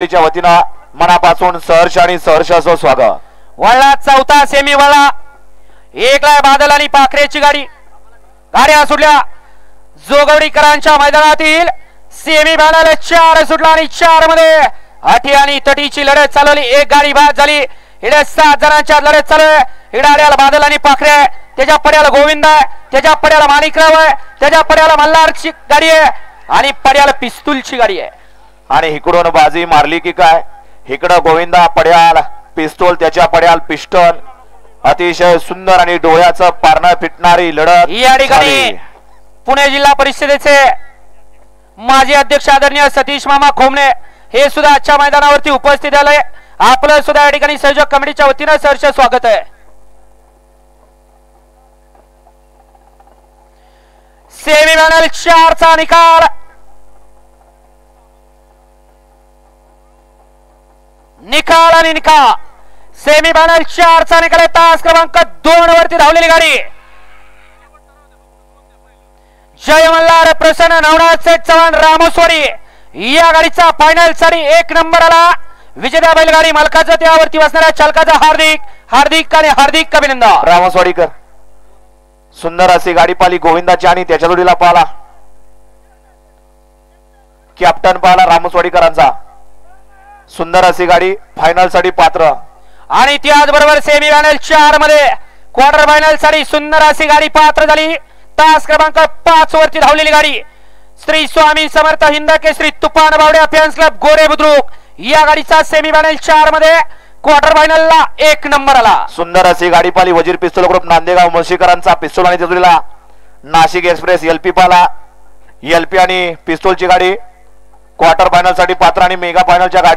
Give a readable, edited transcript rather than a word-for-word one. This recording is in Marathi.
च्या वतीनं मनापासून सहर्ष आणि सहर्ष असो स्वागत। वळला चौथा सेमी वळला एकला बादल आणि पाखरेची गाडी गाड्या सुटल्या जोगवडीकरांच्या मैदानातील सेमी फायनल 4 सुटला आणि 4 मध्ये अटी आणि तटीची लढत चालवली। एक गाडी बाद झाली। इकडे 7 जणांच्या लढत चालू आहे। इकडे आड्याला बादल आणि पाखरे, त्याच्या पड्याला गोविंद आहे, त्याच्या पड्याला माणिकराव आहे, त्याच्या पड्याला मल्हारची गाडी आहे आणि पड्याला पिस्तूलची गाडी आहे। आणि इकडून बाजी मारली की काय, इकडं गोविंदा पड्याल पिस्तूल, त्याच्या पड्याल पिस्टन। अतिशय सुंदर आणि डोळ्याचं पारणं फिटणारी लढत या ठिकाणी पुणे जिल्हा परिषदेचे माजी अध्यक्ष आदरणीय सतीश मामा खोमणे हे सुद्धा आजच्या मैदानावरती उपस्थित आले। आपलं सुद्धा या ठिकाणी संयोजक कमिटीच्या वतीनं सहर्ष स्वागत आहे। सेमीफायनल 4 चा निकाल आणि निकाल सेमीफायनल 4 चा निकाल तास क्रमांक 2 वरती धावलेली गाडी जय मल्हार प्रसन्न नवनाथ चव्हाण रामोसवाडी या गाडीचा फायनल साठी 1 नंबर आला। विजेता बैलगाडी मालकाचं त्यावरती बसणाऱ्या चालकाचं हार्दिक अभिनंदन। रामोसवाडीकर सुंदर अशी गाडी पाहिली गोविंदाची आणि त्याच्या जोडीला पाहिला कॅप्टन पाहिला रामोसवाडीकरांचा। सुंदर अशी गाडी फायनल साठी पात्र आणि त्याचबरोबर सेमीफायनल 4 मध्ये क्वार्टर फायनल साठी सुंदर अशी गाडी पात्र झाली। तास क्रमांक 5 वरती धावलेली गाडी श्री स्वामी समर्थ हिंद केसरी तुफान बावड्या फॅन्स क्लब गोरे बुद्रुक या गाडीचा सेमीफायनल 4 मध्ये क्वार्टर फायनल ला 1 नंबर आला। सुंदर अशी गाडी पाहिली वजीर पिस्तूल ग्रुप नांदेगाव मुळशीकरांचा पिस्तूल आणि त्या जोडीला नाशिक एक्सप्रेस एलपी पाला। एलपी आणि पिस्तूलची गाडी क्वार्टर फायनल साठी पात्र आणि मेगा फायनलच्या गाडी